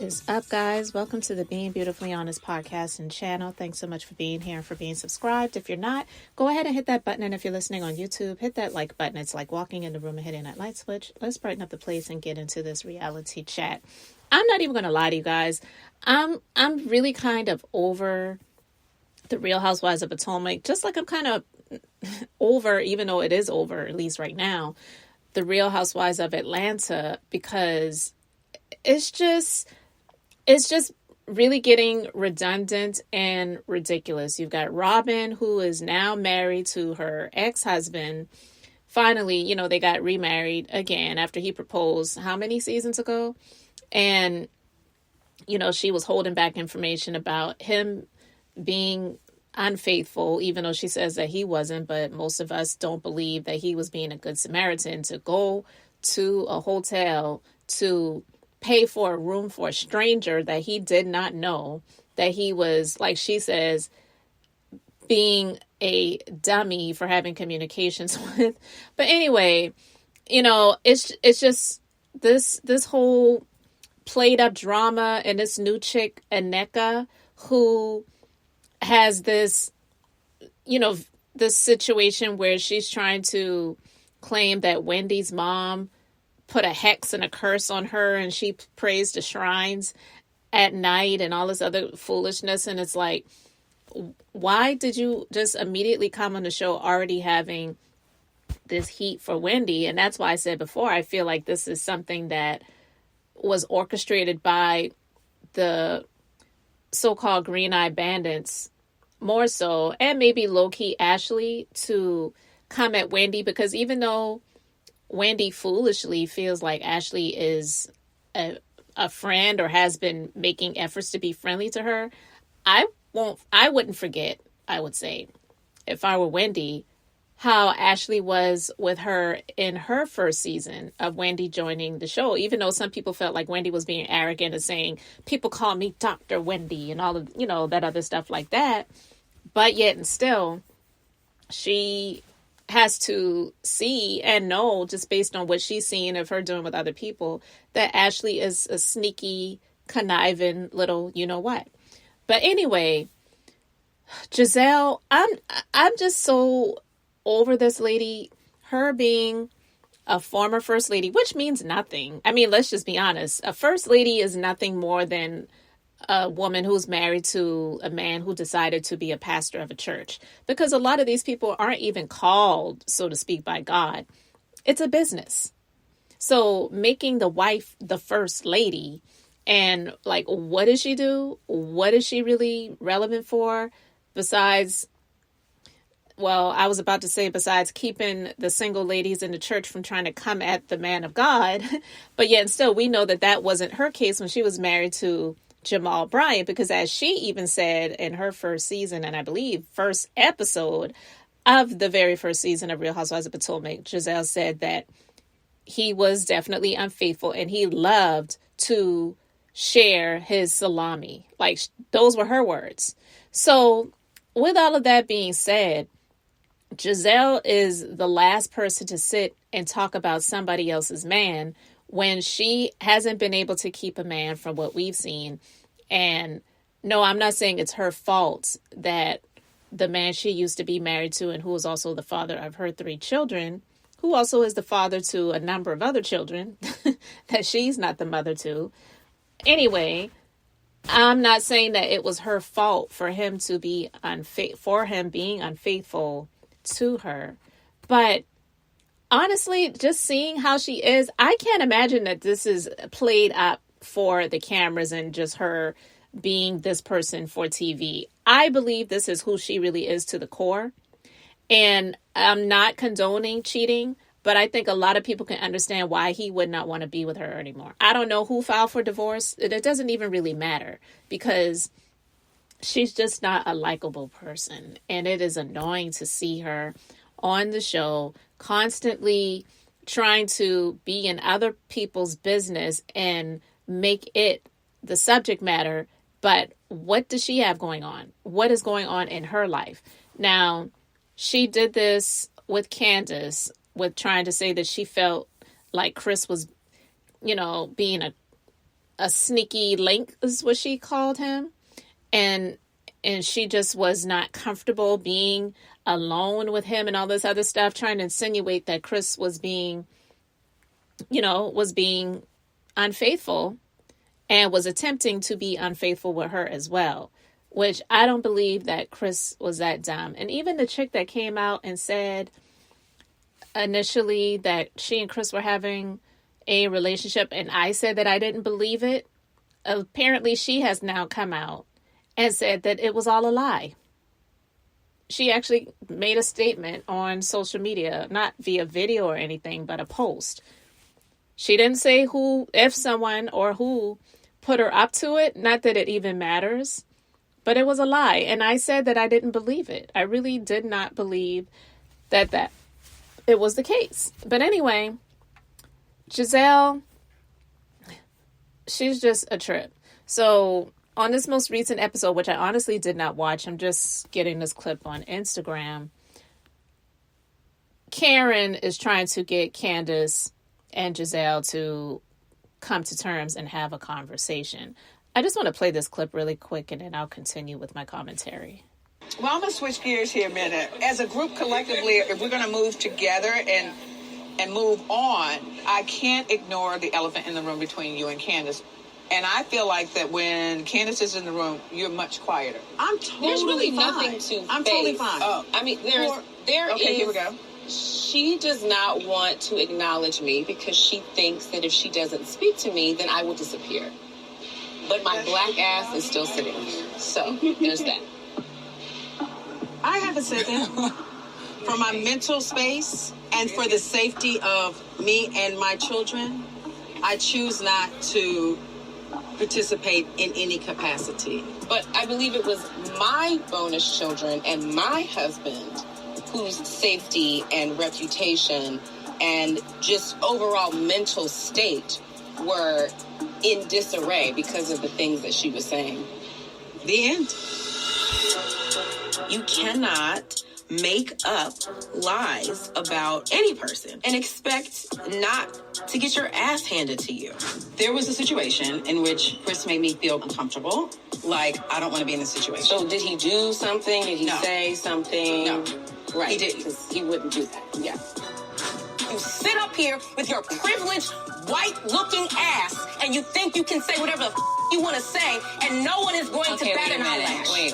is up, guys? Welcome to the Being Beautifully Honest podcast and channel. Thanks so much for being here and for being subscribed. If you're not, go ahead and hit that button. And if you're listening on YouTube, hit that like button. It's like walking in the room and hitting that light switch. Let's brighten up the place and get into this reality chat. I'm not even going to lie to you guys. I'm really kind of over the Real Housewives of Potomac, just like I'm kind of over, even though it is over, at least right now, the Real Housewives of Atlanta, because it's just really getting redundant and ridiculous. You've got Robin, who is now married to her ex-husband. Finally, they got remarried again after he proposed how many seasons ago? And, she was holding back information about him being unfaithful, even though she says that he wasn't. But most of us don't believe that he was being a good Samaritan to go to a hotel to pay for a room for a stranger that he did not know, that he was, like she says, being a dummy for having communications with. But anyway, it's just this whole played up drama, and this new chick, Aneka, who has this, this situation where she's trying to claim that Wendy's mom put a hex and a curse on her, and she prays to shrines at night and all this other foolishness. And it's like, why did you just immediately come on the show already having this heat for Wendy? And that's why I said before, I feel like this is something that was orchestrated by the so-called green-eyed bandits more so, and maybe low-key Ashley, to come at Wendy, because even though Wendy foolishly feels like Ashley is a friend or has been making efforts to be friendly to her, I wouldn't forget, I would say, if I were Wendy, how Ashley was with her in her first season of Wendy joining the show, even though some people felt like Wendy was being arrogant and saying, people call me Dr. Wendy and all of, that other stuff like that. But yet and still, she has to see and know, just based on what she's seen of her doing with other people, that Ashley is a sneaky, conniving little you-know-what. But anyway, Gizelle, I'm just so over this lady, her being a former first lady, which means nothing. I mean, let's just be honest. A first lady is nothing more than a woman who's married to a man who decided to be a pastor of a church, because a lot of these people aren't even called, so to speak, by God. It's a business. So making the wife the first lady, and like, what does she do? What is she really relevant for? Besides, well, I was about to say besides keeping the single ladies in the church from trying to come at the man of God. But yet still, we know that wasn't her case when she was married to Jamal Bryant, because as she even said in her first season, and I believe first episode of the very first season of Real Housewives of Potomac, Gizelle said that he was definitely unfaithful and he loved to share his salami. Like, those were her words. So with all of that being said, Gizelle is the last person to sit and talk about somebody else's man when she hasn't been able to keep a man, from what we've seen. And no, I'm not saying it's her fault that the man she used to be married to, and who is also the father of her 3 children, who also is the father to a number of other children that she's not the mother to. Anyway, I'm not saying that it was her fault for him to be being unfaithful to her. But honestly, just seeing how she is, I can't imagine that this is played up for the cameras and just her being this person for TV. I believe this is who she really is to the core. And I'm not condoning cheating, but I think a lot of people can understand why he would not want to be with her anymore. I don't know who filed for divorce. It doesn't even really matter, because she's just not a likable person. And it is annoying to see her on the show constantly trying to be in other people's business and make it the subject matter. But what does she have going on? What is going on in her life? Now, she did this with Candiace, with trying to say that she felt like Chris was, being a sneaky link is what she called him. And she just was not comfortable being alone with him and all this other stuff, trying to insinuate that Chris was being unfaithful and was attempting to be unfaithful with her as well, which I don't believe that Chris was that dumb. And even the chick that came out and said initially that she and Chris were having a relationship, and I said that I didn't believe it, apparently she has now come out and said that it was all a lie. She actually made a statement on social media, not via video or anything, but a post. She didn't say who, if someone or who put her up to it. Not that it even matters, but it was a lie. And I said that I didn't believe it. I really did not believe that it was the case. But anyway, Gizelle, she's just a trip. So on this most recent episode, which I honestly did not watch, I'm just getting this clip on Instagram. Karen is trying to get Candiace and Gizelle to come to terms and have a conversation. I just want to play this clip really quick and then I'll continue with my commentary. Well, I'm going to switch gears here a minute. As a group collectively, if we're going to move together and move on, I can't ignore the elephant in the room between you and Candiace. And I feel like that when Candiace is in the room, you're much quieter. I'm totally There's really fine. nothing to I'm face. totally fine. I mean, there Okay, is. here we go. She does not want to acknowledge me because she thinks that if she doesn't speak to me, then I will disappear. But my black ass is still sitting here. So there's that. I haven't said that. For my mental space and for the safety of me and my children, I choose not to participate in any capacity. But I believe it was my bonus children and my husband whose safety and reputation and just overall mental state were in disarray because of the things that she was saying. The end. You cannot make up lies about any person and expect not to get your ass handed to you. There was a situation in which Chris made me feel uncomfortable. Like, I don't want to be in this situation. So did he do something? Did he say something? No. Right. He didn't. Because he wouldn't do that. Yeah. You sit up here with your privileged, white-looking ass, and you think you can say whatever the you want to say, and no one is going to bat an eyelash. Wait.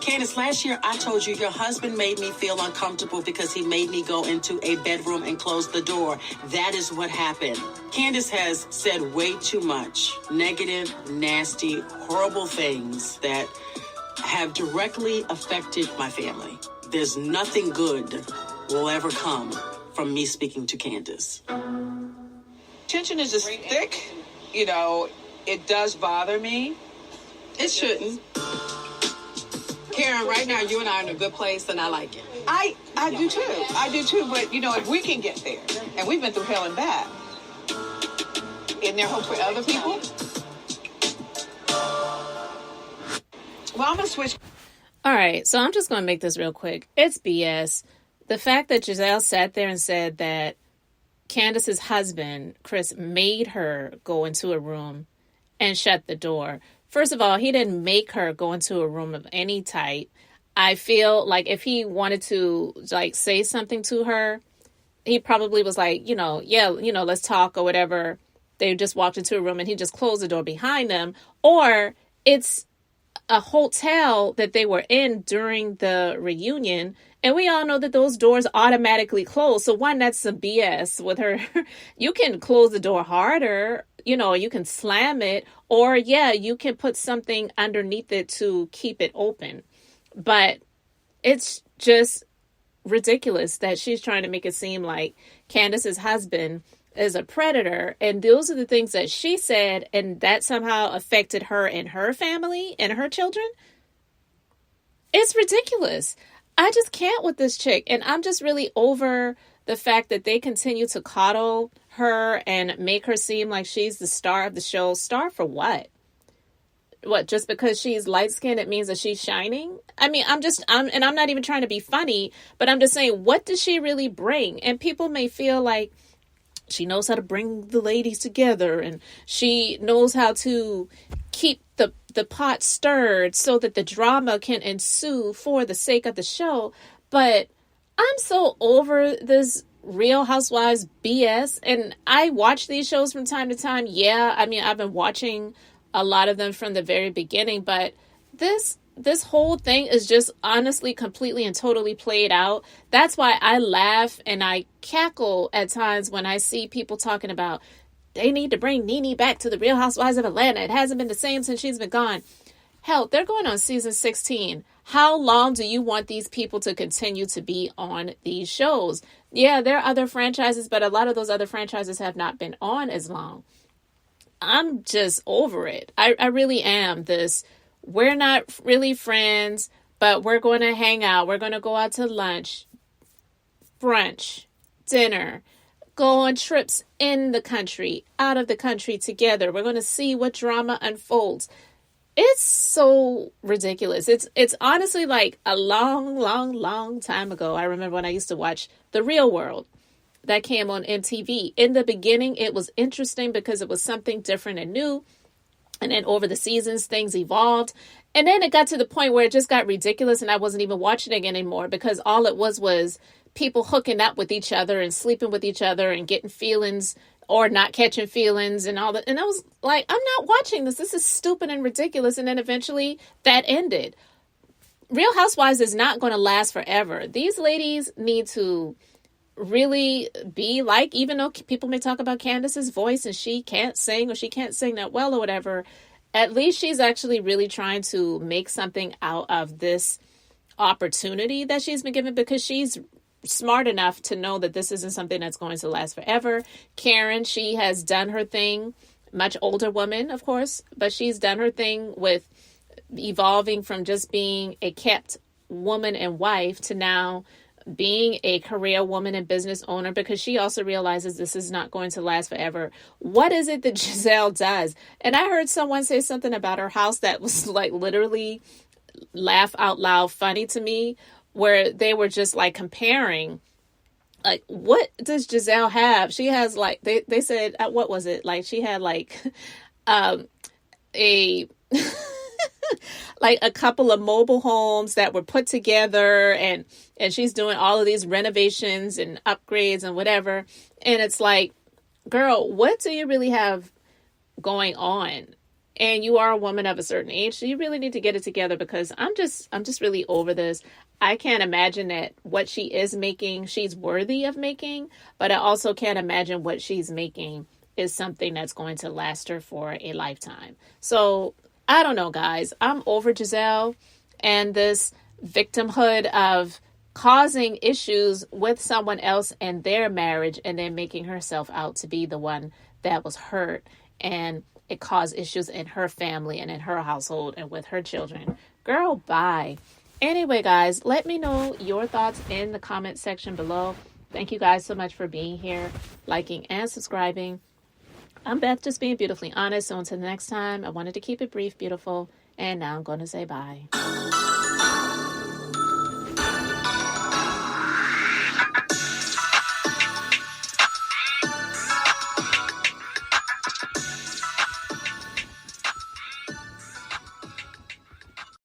Candiace, last year I told you your husband made me feel uncomfortable because he made me go into a bedroom and close the door. That is what happened. Candiace has said way too much negative, nasty, horrible things that have directly affected my family. There's nothing good will ever come from me speaking to Candiace. Tension is just thick. You know, it does bother me. It shouldn't. Karen, right now you and I are in a good place and I like it. I do too. I do too. But, you know, if we can get there, and we've been through hell and back, isn't there hope for other people? Well, I'm going to switch. All right, so I'm just going to make this real quick. It's BS. The fact that Gizelle sat there and said that Candiace's husband, Chris, made her go into a room and shut the door. First of all, he didn't make her go into a room of any type. I feel like if he wanted to, like, say something to her, he probably was like, let's talk or whatever. They just walked into a room and he just closed the door behind them. Or it's a hotel that they were in during the reunion. And we all know that those doors automatically close. So why not some BS with her? You can close the door harder. You can slam it. Or, you can put something underneath it to keep it open. But it's just ridiculous that she's trying to make it seem like Candiace's husband is a predator. And those are the things that she said. And that somehow affected her and her family and her children. It's ridiculous. I just can't with this chick. And I'm just really over the fact that they continue to coddle her and make her seem like she's the star of the show. Star for what? What, just because she's light-skinned, it means that she's shining? I mean, I'm not even trying to be funny, but I'm just saying, what does she really bring? And people may feel like, She knows how to bring the ladies together, and she knows how to keep the pot stirred so that the drama can ensue for the sake of the show. But I'm so over this Real Housewives BS, and I watch these shows from time to time. Yeah, I mean, I've been watching a lot of them from the very beginning, but this whole thing is just honestly completely and totally played out. That's why I laugh and I cackle at times when I see people talking about they need to bring Nene back to the Real Housewives of Atlanta. It hasn't been the same since she's been gone. Hell, they're going on season 16. How long do you want these people to continue to be on these shows? Yeah, there are other franchises, but a lot of those other franchises have not been on as long. I'm just over it. I really am. We're not really friends, but we're going to hang out. We're going to go out to lunch, brunch, dinner, go on trips in the country, out of the country together. We're going to see what drama unfolds. It's so ridiculous. It's honestly like a long time ago. I remember when I used to watch The Real World that came on MTV. In the beginning, it was interesting because it was something different and new. And then over the seasons, things evolved. And then it got to the point where it just got ridiculous and I wasn't even watching it anymore because all it was people hooking up with each other and sleeping with each other and getting feelings or not catching feelings and all that. And I was like, I'm not watching this. This is stupid and ridiculous. And then eventually that ended. Real Housewives is not going to last forever. These ladies need to really be like, even though people may talk about Candiace's voice and she can't sing or she can't sing that well or whatever, at least she's actually really trying to make something out of this opportunity that she's been given because she's smart enough to know that this isn't something that's going to last forever. Karen, she has done her thing, much older woman, of course, but she's done her thing with evolving from just being a kept woman and wife to now being a career woman and business owner because she also realizes this is not going to last forever. What is it that Gizelle does? And I heard someone say something about her house that was like literally laugh out loud funny to me, where they were just like comparing, like, what does Gizelle have? She has like, they said, what was it? Like she had like a like a couple of mobile homes that were put together and she's doing all of these renovations and upgrades and whatever. And it's like, girl, what do you really have going on? And you are a woman of a certain age, so you really need to get it together because I'm just really over this. I can't imagine that what she is making, she's worthy of making, but I also can't imagine what she's making is something that's going to last her for a lifetime. So I don't know, guys. I'm over Gizelle and this victimhood of causing issues with someone else and their marriage and then making herself out to be the one that was hurt, and it caused issues in her family and in her household and with her children. Girl, bye. Anyway, guys, let me know your thoughts in the comment section below. Thank you guys so much for being here, liking and subscribing. I'm Beth, just being beautifully honest. So until next time, I wanted to keep it brief, beautiful, and now I'm going to say bye.